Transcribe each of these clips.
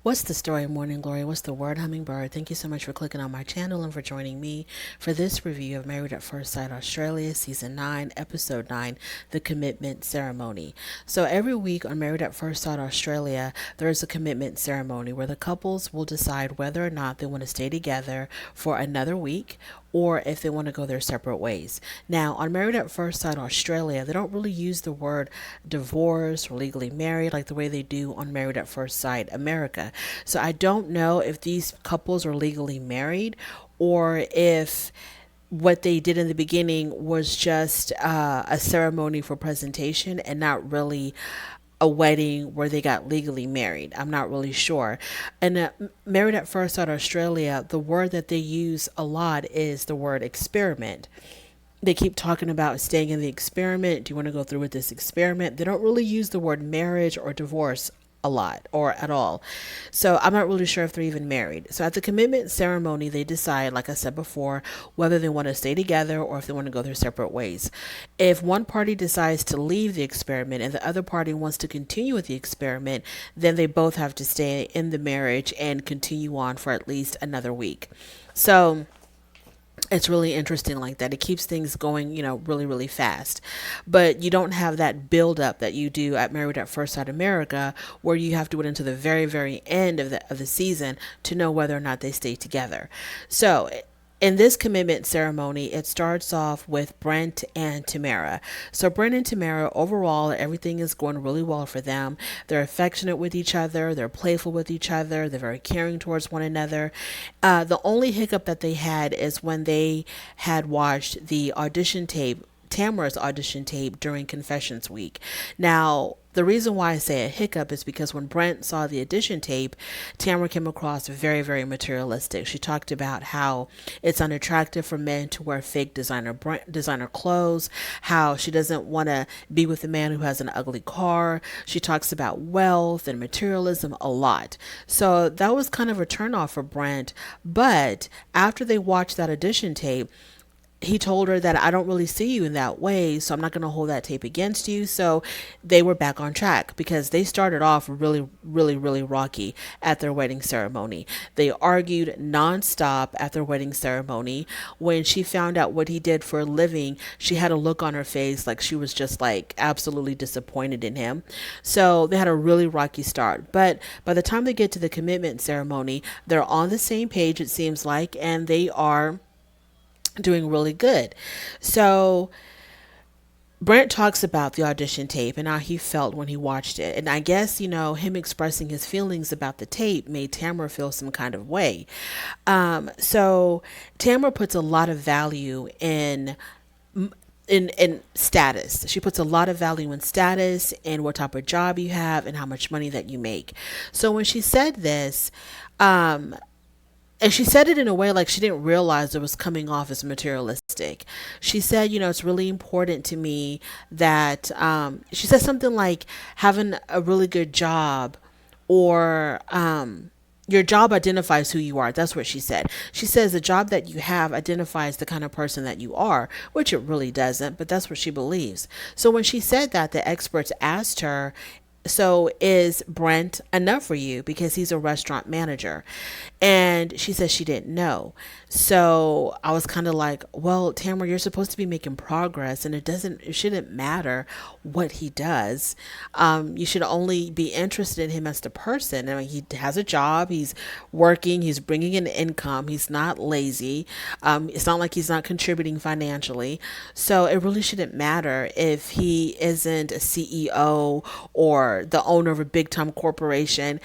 What's the story, Morning Glory? What's the word, Hummingbird? Thank you so much for clicking on my channel and for joining me for this review of Married at First Sight Australia, Season 9, Episode 9, The Commitment Ceremony. So every week on Married at First Sight Australia, there is a commitment ceremony where the couples will decide whether or not they want to stay together for another week or if they want to go their separate ways. Now, on Married at First Sight Australia, they don't really use the word divorce or legally married like the way they do on Married at First Sight America. So I don't know if these couples are legally married or if what they did in the beginning was just a ceremony for presentation and not really a wedding where they got legally married. I'm not really sure. And Married at First Sight Australia, the word that they use a lot is the word experiment. They keep talking about staying in the experiment. Do you want to go through with this experiment? They don't really use the word marriage or divorce a lot or at all. So I'm not really sure if they're even married. So at the commitment ceremony, they decide, like I said before, whether they want to stay together or if they want to go their separate ways. If one party decides to leave the experiment and the other party wants to continue with the experiment, then they both have to stay in the marriage and continue on for at least another week. So it's really interesting like that. It keeps things going, really, really fast. But you don't have that build up that you do at Married at First Sight America, where you have to wait until the very, very end of the season to know whether or not they stay together. So in this commitment ceremony, it starts off with Brent and Tamara. So Brent and Tamara, overall, everything is going really well for them. They're affectionate with each other. They're playful with each other. They're very caring towards one another. The only hiccup that they had is when they had watched the audition tape, Tamara's audition tape during Confessions Week. Now, the reason why I say a hiccup is because when Brent saw the audition tape, Tamara came across very, very materialistic. She talked about how it's unattractive for men to wear fake designer clothes, how she doesn't want to be with a man who has an ugly car. She talks about wealth and materialism a lot. So that was kind of a turnoff for Brent. But after they watched that audition tape, he told her that I don't really see you in that way, so I'm not going to hold that tape against you. So they were back on track because they started off really, really, really rocky at their wedding ceremony. They argued nonstop at their wedding ceremony. When she found out what he did for a living, she had a look on her face like she was just like absolutely disappointed in him. So they had a really rocky start. But by the time they get to the commitment ceremony, they're on the same page, it seems like, and they are doing really good. So Brent talks about the audition tape and how he felt when he watched it. And I guess, him expressing his feelings about the tape made Tamara feel some kind of way. So Tamara puts a lot of value in status. She puts a lot of value in status and what type of job you have and how much money that you make. So when she said this, and she said it in a way like she didn't realize it was coming off as materialistic. She said, it's really important to me that, she said something like having a really good job or, your job identifies who you are. That's what she said. She says the job that you have identifies the kind of person that you are, which it really doesn't, but that's what she believes. So when she said that, the experts asked her, so is Brent enough for you? Because he's a restaurant manager. And she said she didn't know. So I was kind of like, well, Tamara, you're supposed to be making progress and it shouldn't matter what he does. You should only be interested in him as the person. I mean, he has a job, he's working, he's bringing in income, he's not lazy. It's not like he's not contributing financially. So it really shouldn't matter if he isn't a CEO or the owner of a big time corporation.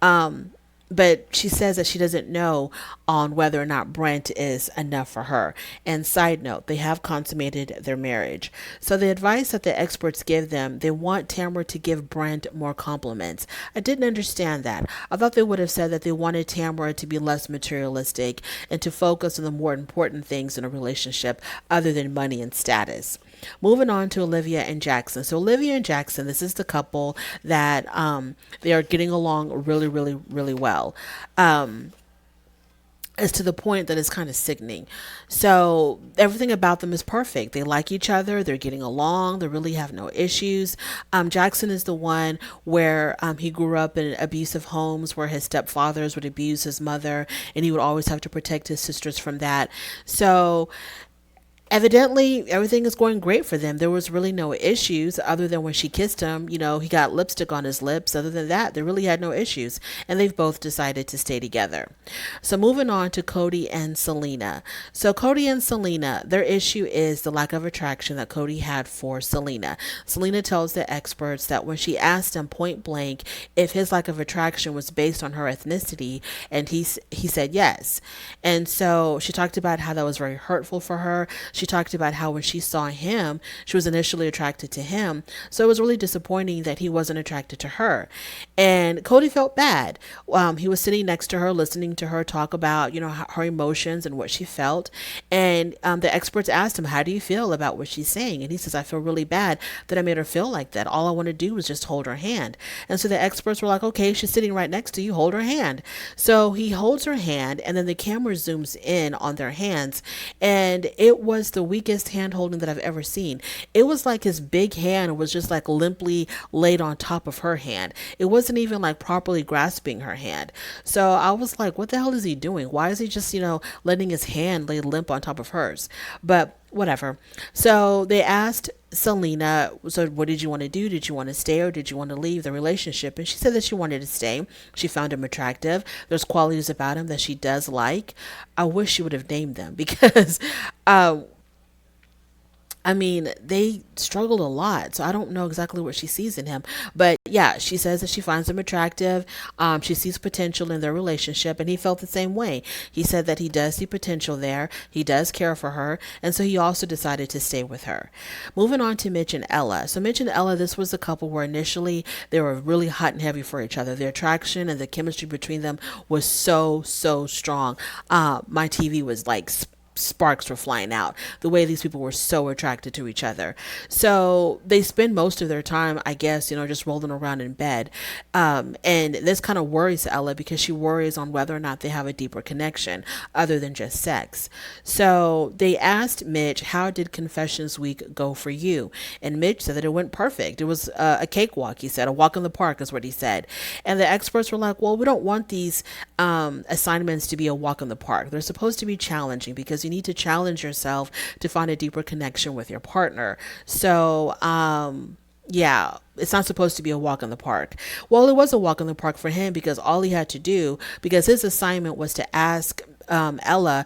But she says that she doesn't know on whether or not Brent is enough for her. And side note, they have consummated their marriage. So the advice that the experts give them, they want Tamara to give Brent more compliments. I didn't understand that. I thought they would have said that they wanted Tamara to be less materialistic and to focus on the more important things in a relationship other than money and status. Moving on to Olivia and Jackson. So Olivia and Jackson, this is the couple that they are getting along really, really, really well. It's to the point that it's kind of sickening. So everything about them is perfect. They like each other. They're getting along. They really have no issues. Jackson is the one where he grew up in abusive homes where his stepfathers would abuse his mother, and he would always have to protect his sisters from that. So evidently everything is going great for them. There was really no issues other than when she kissed him, he got lipstick on his lips. Other than that, they really had no issues, and they've both decided to stay together. So moving on to Cody and Selena. So Cody and Selena, their issue is the lack of attraction that Cody had for Selena. Selena tells the experts that when she asked him point blank if his lack of attraction was based on her ethnicity, and he said yes. And so she talked about how that was very hurtful for her. She talked about how when she saw him, she was initially attracted to him. So it was really disappointing that he wasn't attracted to her. And Cody felt bad. He was sitting next to her, listening to her talk about, her emotions and what she felt. And the experts asked him, how do you feel about what she's saying? And he says, I feel really bad that I made her feel like that. All I want to do is just hold her hand. And so the experts were like, okay, she's sitting right next to you, hold her hand. So he holds her hand, and then the camera zooms in on their hands. And it was the weakest hand holding that I've ever seen. It was like his big hand was just like limply laid on top of her hand. It wasn't even like properly grasping her hand. So I was like, what the hell is he doing? Why is he just, letting his hand lay limp on top of hers? But whatever. So they asked Selena, so what did you want to do? Did you want to stay or did you want to leave the relationship? And she said that she wanted to stay. She found him attractive. There's qualities about him that she does like. I wish she would have named them because they struggled a lot, so I don't know exactly what she sees in him. But yeah, she says that she finds him attractive. She sees potential in their relationship, and he felt the same way. He said that he does see potential there. He does care for her, and so he also decided to stay with her. Moving on to Mitch and Ella. So Mitch and Ella, this was a couple where initially they were really hot and heavy for each other. Their attraction and the chemistry between them was so, so strong. My TV was like sparks were flying out the way these people were so attracted to each other. So they spend most of their time, I guess, just rolling around in bed. And this kind of worries Ella because she worries on whether or not they have a deeper connection other than just sex. So they asked Mitch, how did Confessions Week go for you? And Mitch said that it went perfect. It was a cakewalk, he said. A walk in the park is what he said. And the experts were like, well, we don't want these assignments to be a walk in the park. They're supposed to be challenging because you need to challenge yourself to find a deeper connection with your partner. So, yeah, it's not supposed to be a walk in the park. Well, it was a walk in the park for him because all he had to do, because his assignment was to ask Ella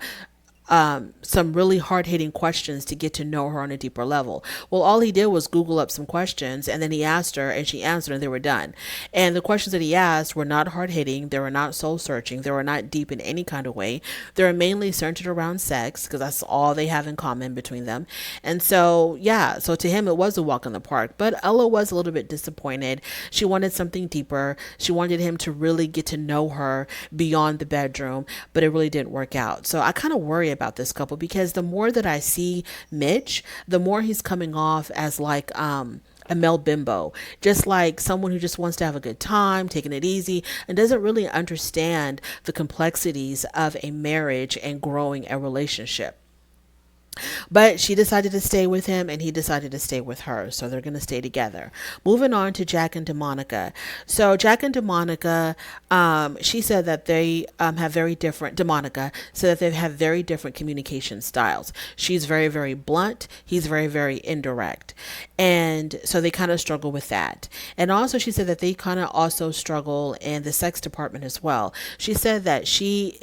some really hard-hitting questions to get to know her on a deeper level. Well, all he did was Google up some questions, and then he asked her, and she answered, and they were done. And the questions that he asked were not hard-hitting. They were not soul-searching. They were not deep in any kind of way. They were mainly centered around sex, because that's all they have in common between them. And so, yeah, so to him, it was a walk in the park. But Ella was a little bit disappointed. She wanted something deeper. She wanted him to really get to know her beyond the bedroom, but it really didn't work out. So I kind of worry about this couple because the more that I see Mitch, the more he's coming off as like a male bimbo, just like someone who just wants to have a good time, taking it easy, and doesn't really understand the complexities of a marriage and growing a relationship. But she decided to stay with him and he decided to stay with her. So they're going to stay together. Moving on to Jack and Demonica. So Jack and Demonica, she said that they have very different, Demonica said that they have very different communication styles. She's very, very blunt. He's very, very indirect. And so they kind of struggle with that. And also she said that they kind of also struggle in the sex department as well. She said that she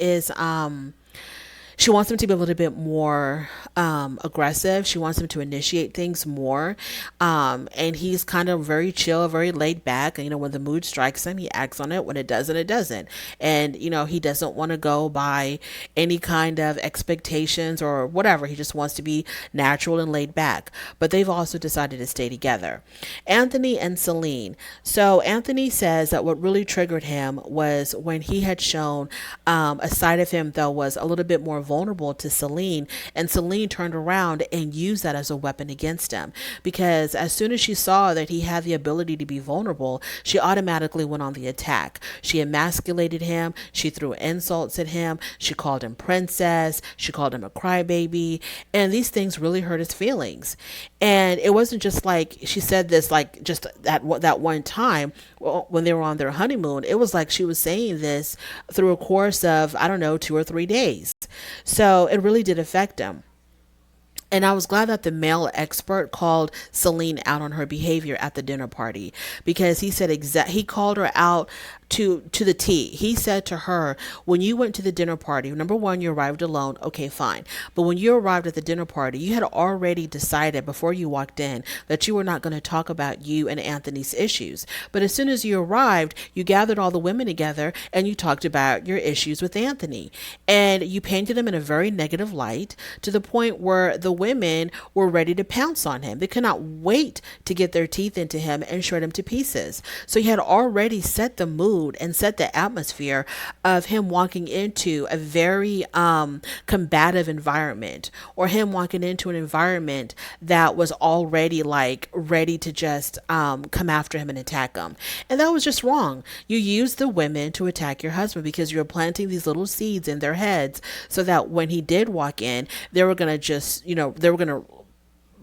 wants him to be a little bit more aggressive. She wants him to initiate things more. And he's kind of very chill, very laid back. And, when the mood strikes him, he acts on it. When it doesn't, it doesn't. And, he doesn't want to go by any kind of expectations or whatever. He just wants to be natural and laid back. But they've also decided to stay together. Anthony and Celine. So Anthony says that what really triggered him was when he had shown a side of him that was a little bit more vulnerable to Celine, and Celine turned around and used that as a weapon against him. Because as soon as she saw that he had the ability to be vulnerable, she automatically went on the attack. She emasculated him, she threw insults at him, she called him princess, she called him a crybaby, and these things really hurt his feelings. And it wasn't just like she said this like just at that one time when they were on their honeymoon. It was like she was saying this through a course of, I don't know, 2 or 3 days. So it really did affect him. And I was glad that the male expert called Celine out on her behavior at the dinner party, because he said he called her out to the T. He said to her, when you went to the dinner party, number one, you arrived alone. Okay, fine. But when you arrived at the dinner party, you had already decided before you walked in that you were not going to talk about you and Anthony's issues. But as soon as you arrived, you gathered all the women together and you talked about your issues with Anthony. And you painted him in a very negative light, to the point where the women were ready to pounce on him. They could not wait to get their teeth into him and shred him to pieces. So he had already set the mood and set the atmosphere of him walking into a very combative environment, or him walking into an environment that was already like ready to just come after him and attack him. And that was just wrong. You used the women to attack your husband because you were planting these little seeds in their heads, so that when he did walk in, they were going to just, they were going to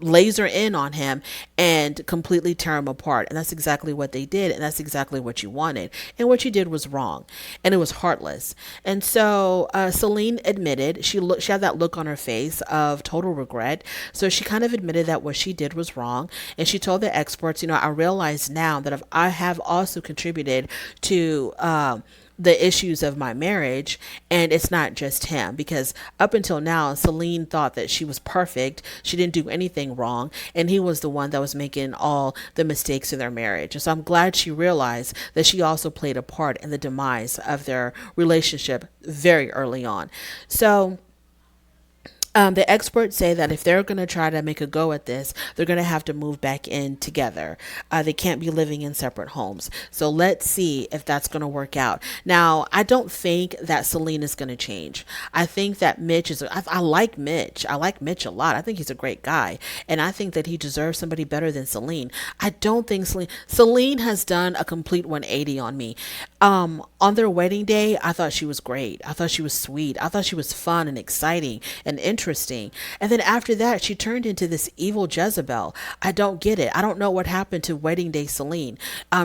laser in on him and completely tear him apart. And that's exactly what they did, and that's exactly what you wanted. And what you did was wrong, and it was heartless. And so Celine admitted, she had that look on her face of total regret. So she kind of admitted that what she did was wrong, and she told the experts, I realize now that if I have also contributed to the issues of my marriage, and it's not just him, because up until now Celine thought that she was perfect, she didn't do anything wrong, and he was the one that was making all the mistakes in their marriage. And so I'm glad she realized that she also played a part in the demise of their relationship very early on. So the experts say that if they're going to try to make a go at this, they're going to have to move back in together. They can't be living in separate homes. So let's see if that's going to work out. Now, I don't think that Celine is going to change. I think that Mitch is, I like Mitch. I like Mitch a lot. I think he's a great guy. And I think that he deserves somebody better than Celine. I don't think Celine has done a complete 180 on me. On their wedding day, I thought she was great. I thought she was sweet. I thought she was fun and exciting and interesting. And then after that, she turned into this evil Jezebel. I don't get it. I don't know what happened to wedding day Celine.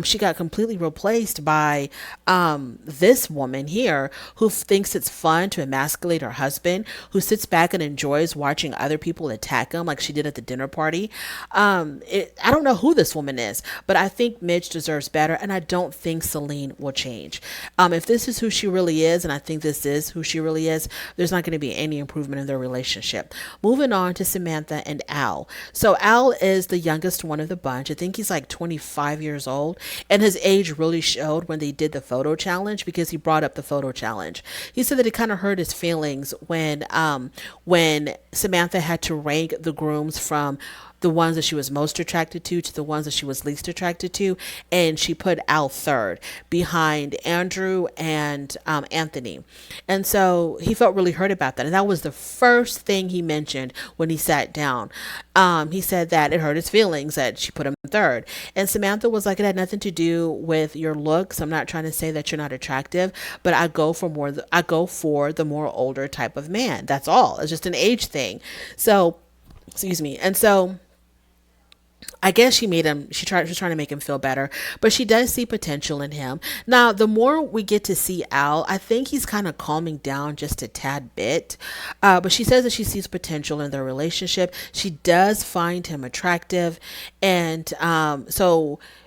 She got completely replaced by this woman here, who thinks it's fun to emasculate her husband, who sits back and enjoys watching other people attack him like she did at the dinner party. I don't know who this woman is, but I think Mitch deserves better, and I don't think Celine will change. If this is who she really is, and I think this is who she really is, there's not going to be any improvement in their relationship. Moving on to Samantha and Al. So Al is the youngest one of the bunch. I think he's like 25 years old, and his age really showed when they did the photo challenge, because he brought up the photo challenge. He said that it kind of hurt his feelings when Samantha had to rank the grooms from the ones that she was most attracted to the ones that she was least attracted to, and she put Al third behind Andrew and Anthony. And so he felt really hurt about that, and that was the first thing he mentioned when he sat down. He said that it hurt his feelings that she put him third, and Samantha was like, it had nothing to do with your looks. I'm not trying to say that you're not attractive, but I go for the more older type of man. That's all. It's just an age thing. So excuse me. And so I guess she was trying to make him feel better, but she does see potential in him. Now, the more we get to see Al, I think he's kind of calming down just a tad bit. But she says that she sees potential in their relationship. She does find him attractive. And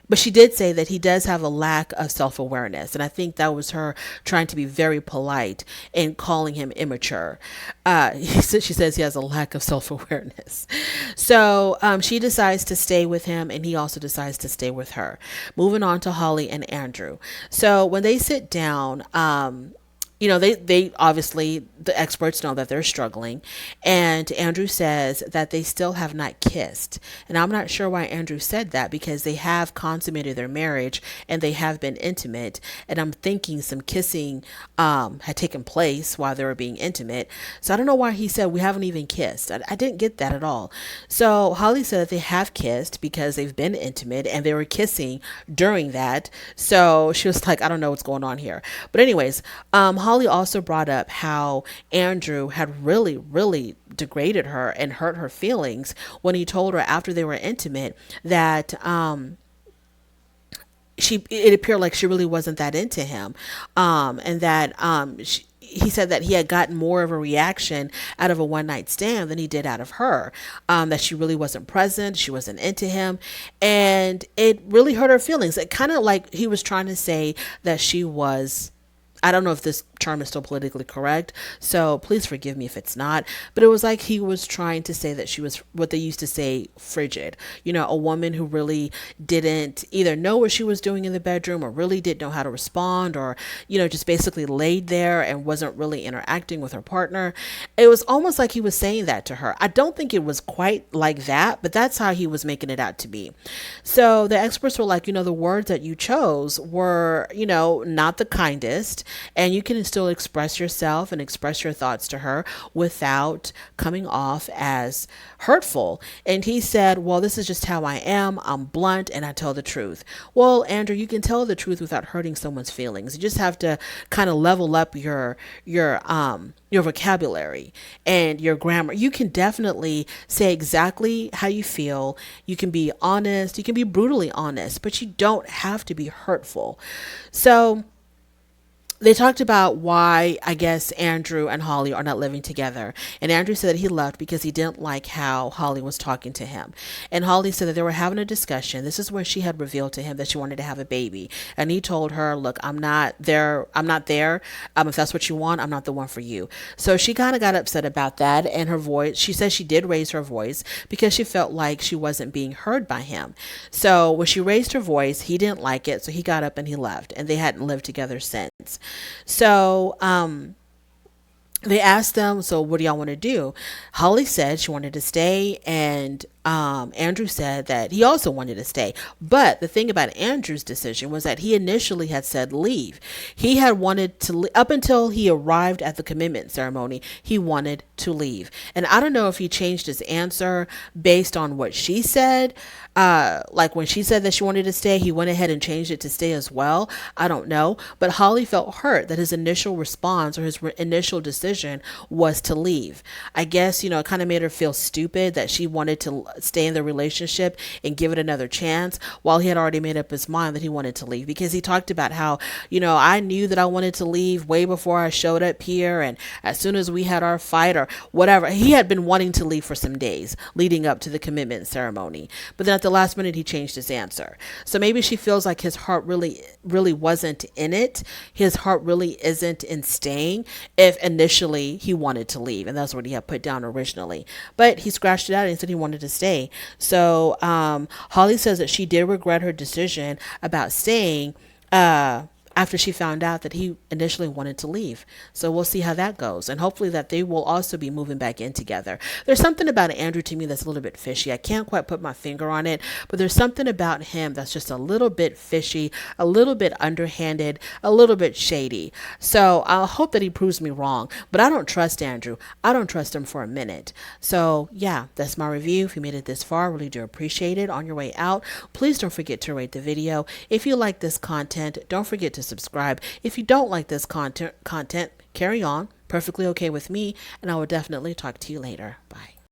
but she did say that he does have a lack of self-awareness. And I think that was her trying to be very polite and calling him immature. She says he has a lack of self-awareness. So she decides to stay with him, and he also decides to stay with her. Moving on to Holly and Andrew. So when they sit down, they obviously, the experts know that they're struggling. And Andrew says that they still have not kissed. And I'm not sure why Andrew said that, because they have consummated their marriage and they have been intimate. And I'm thinking some kissing had taken place while they were being intimate. So I don't know why he said we haven't even kissed. I didn't get that at all. So Holly said that they have kissed because they've been intimate and they were kissing during that. So she was like, I don't know what's going on here. But anyways, Holly also brought up how Andrew had really, really degraded her and hurt her feelings when he told her after they were intimate that it appeared like she really wasn't that into him, and that he said that he had gotten more of a reaction out of a one night stand than he did out of her, that she really wasn't present, she wasn't into him, and it really hurt her feelings. It kind of like he was trying to say that she was, I don't know if this term is still politically correct, so please forgive me if it's not, but it was like he was trying to say that she was what they used to say, frigid. A woman who really didn't either know what she was doing in the bedroom or really didn't know how to respond, or, just basically laid there and wasn't really interacting with her partner. It was almost like he was saying that to her. I don't think it was quite like that, but that's how he was making it out to be. So the experts were like, the words that you chose were, not the kindest, and you can still express yourself and express your thoughts to her without coming off as hurtful. And he said, well, this is just how I am. I'm blunt and I tell the truth. Well, Andrew, you can tell the truth without hurting someone's feelings. You just have to kind of level up your vocabulary and your grammar. You can definitely say exactly how you feel. You can be honest. You can be brutally honest, but you don't have to be hurtful. So they talked about why, I guess, Andrew and Holly are not living together. And Andrew said that he left because he didn't like how Holly was talking to him. And Holly said that they were having a discussion. This is when she had revealed to him that she wanted to have a baby. And he told her, look, I'm not there. If that's what you want, I'm not the one for you. So she kind of got upset about that. And her voice, she said she did raise her voice because she felt like she wasn't being heard by him. So when she raised her voice, he didn't like it. So he got up and he left. And they hadn't lived together since. So they asked them, so what do y'all want to do? Holly said she wanted to stay, and Andrew said that he also wanted to stay. But the thing about Andrew's decision was that he initially had said leave. He had wanted to, up until he arrived at the commitment ceremony, he wanted to leave. And I don't know if he changed his answer based on what she said. Like when she said that she wanted to stay, he went ahead and changed it to stay as well. I don't know. But Holly felt hurt that his initial response or his initial decision was to leave. I guess, it kind of made her feel stupid that she wanted to stay in the relationship and give it another chance while he had already made up his mind that he wanted to leave, because he talked about how, I knew that I wanted to leave way before I showed up here. And as soon as we had our fight or whatever, he had been wanting to leave for some days leading up to the commitment ceremony. But then at the last minute, he changed his answer. So maybe she feels like his heart really, really wasn't in it. His heart really isn't in staying if initially he wanted to leave. And that's what he had put down originally. But he scratched it out and said he wanted to stay. So Holly says that she did regret her decision about staying after she found out that he initially wanted to leave. So we'll see how that goes. And hopefully that they will also be moving back in together. There's something about Andrew to me that's a little bit fishy. I can't quite put my finger on it, but there's something about him that's just a little bit fishy, a little bit underhanded, a little bit shady. So I hope that he proves me wrong, but I don't trust Andrew. I don't trust him for a minute. So yeah, that's my review. If you made it this far, I really do appreciate it. On your way out, please don't forget to rate the video. If you like this content, don't forget to subscribe. If you don't like this content, carry on. Perfectly okay with me, and I will definitely talk to you later. Bye.